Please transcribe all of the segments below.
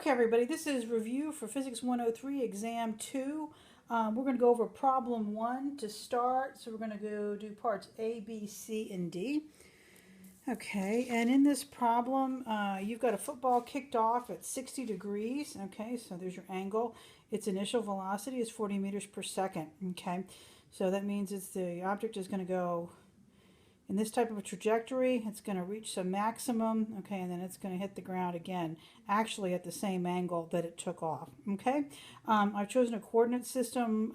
Okay, everybody, this is review for Physics 103, Exam 2. We're going to go over problem 1 to start. So we're going to go do parts A, B, C, and D. Okay, and in this problem, you've got a football kicked off at 60 degrees. Okay, so there's your angle. Its initial velocity is 40 meters per second. Okay, so that means the object is going to go in this type of a trajectory. It's going to reach some maximum, okay, and then it's going to hit the ground again, actually at the same angle that it took off, okay? I've chosen a coordinate system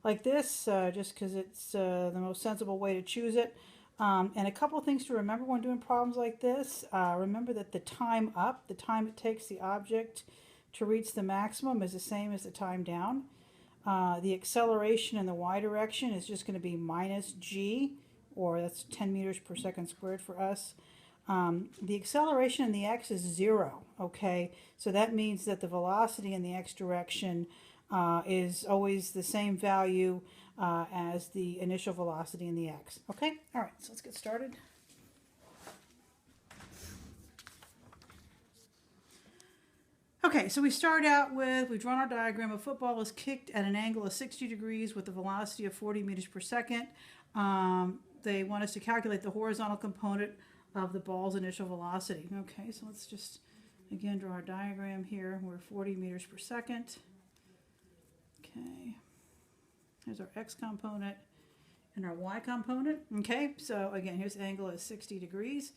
like this just because it's the most sensible way to choose it. And a couple things to remember when doing problems like this. Remember that the time up, the time it takes the object to reach the maximum, is the same as the time down. The acceleration in the y direction is just going to be minus g, or that's 10 meters per second squared for us. The acceleration in the x is 0, okay? So that means that the velocity in the x direction is always the same value as the initial velocity in the x, okay? All right, so let's get started. Okay, so we start out with, we've drawn our diagram. A football is kicked at an angle of 60 degrees with a velocity of 40 meters per second. They want us to calculate the horizontal component of the ball's initial velocity. Okay, so let's just, again, draw our diagram here. We're 40 meters per second. Okay, here's our x component and our y component. Okay, so again, here's the angle is 60 degrees.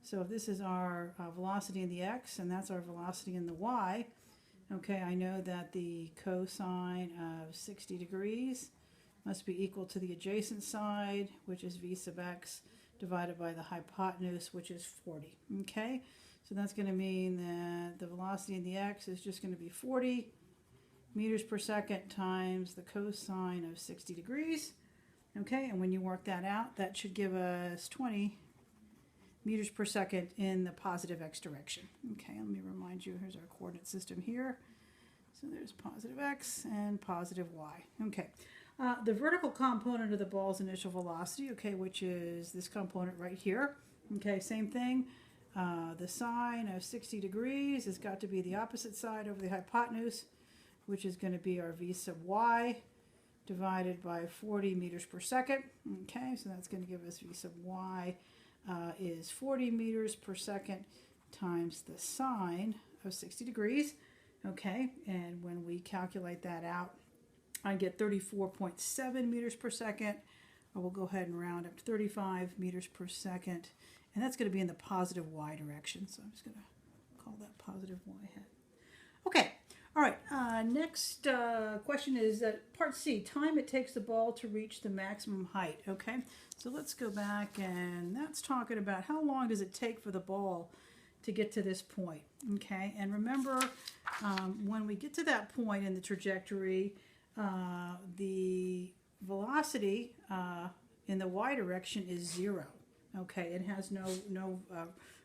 So if this is our velocity in the x and that's our velocity in the y, okay, I know that the cosine of 60 degrees must be equal to the adjacent side, which is v sub x, divided by the hypotenuse, which is 40. Okay, so that's going to mean that the velocity in the x is just going to be 40 meters per second times the cosine of 60 degrees. Okay, and when you work that out, that should give us 20 meters per second in the positive x direction. Okay, let me remind you, here's our coordinate system here. So there's positive x and positive y. Okay. The vertical component of the ball's initial velocity, okay, which is this component right here. Okay, same thing. The sine of 60 degrees has got to be the opposite side over the hypotenuse, which is going to be our v sub y divided by 40 meters per second. Okay, so that's going to give us v sub y is 40 meters per second times the sine of 60 degrees. Okay, and when we calculate that out, I get 34.7 meters per second. I will go ahead and round up to 35 meters per second. And that's going to be in the positive y direction. So I'm just going to call that positive y hat. Okay. All right. Next question is part C, time it takes the ball to reach the maximum height. Okay. So let's go back, and that's talking about how long does it take for the ball to get to this point. Okay. And remember, when we get to that point in the trajectory, the velocity in the y direction is 0. Okay, it has no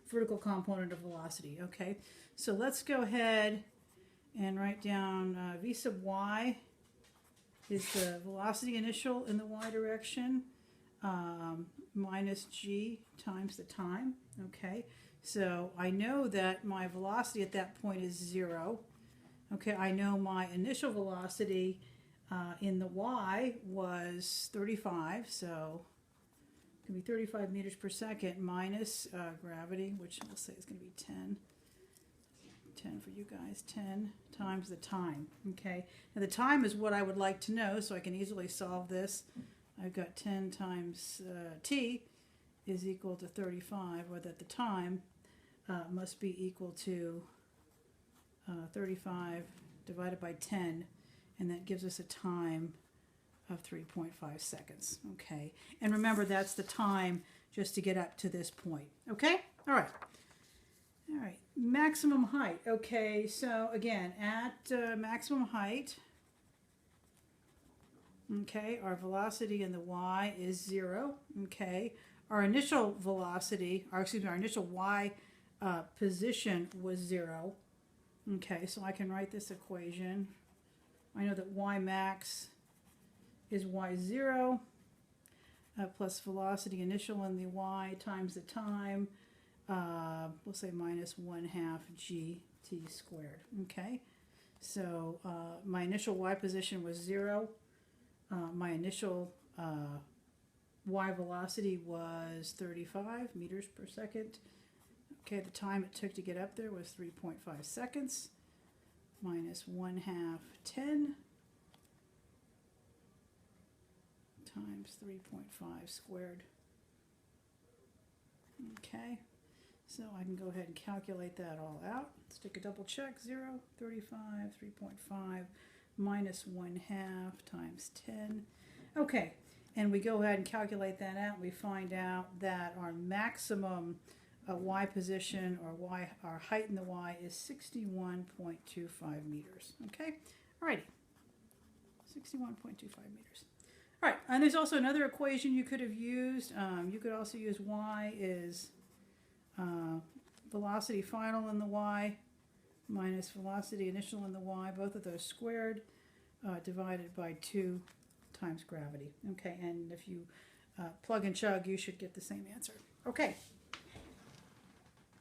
vertical component of velocity. Okay, so let's go ahead and write down v sub y is the velocity initial in the y direction minus g times the time. Okay, so I know that my velocity at that point is 0. Okay, I know my initial velocity in the y was 35, so it's going to be 35 meters per second minus gravity, which we'll say is going to be 10 for you guys, 10 times the time. Okay, now the time is what I would like to know, so I can easily solve this. I've got 10 times t is equal to 35, or that the time must be equal to 35 divided by 10, and that gives us a time of 3.5 seconds. Okay, and remember that's the time just to get up to this point. Okay, all right, maximum height. Okay, so again, at maximum height, okay, our velocity in the y is 0. Okay, our initial velocity, or excuse me, our initial y position was 0. Okay, so I can write this equation. I know that y max is y0 plus velocity initial in the y times the time, we'll say minus 1/2 g t squared. Okay, so my initial y position was 0. My initial y velocity was 35 meters per second. Okay, the time it took to get up there was 3.5 seconds, minus 1/2 10 times 3.5 squared. Okay, so I can go ahead and calculate that all out. Let's take a double check. 0, 35, 3.5 minus 1/2 times 10. Okay, and we go ahead and calculate that out. We find out that our maximum y position, or our height in the y, is 61.25 meters. Okay, alrighty, 61.25 meters. All right, and there's also another equation you could have used. You could also use y is velocity final in the y minus velocity initial in the y, both of those squared, divided by 2 times gravity. Okay, and if you plug and chug, you should get the same answer. Okay.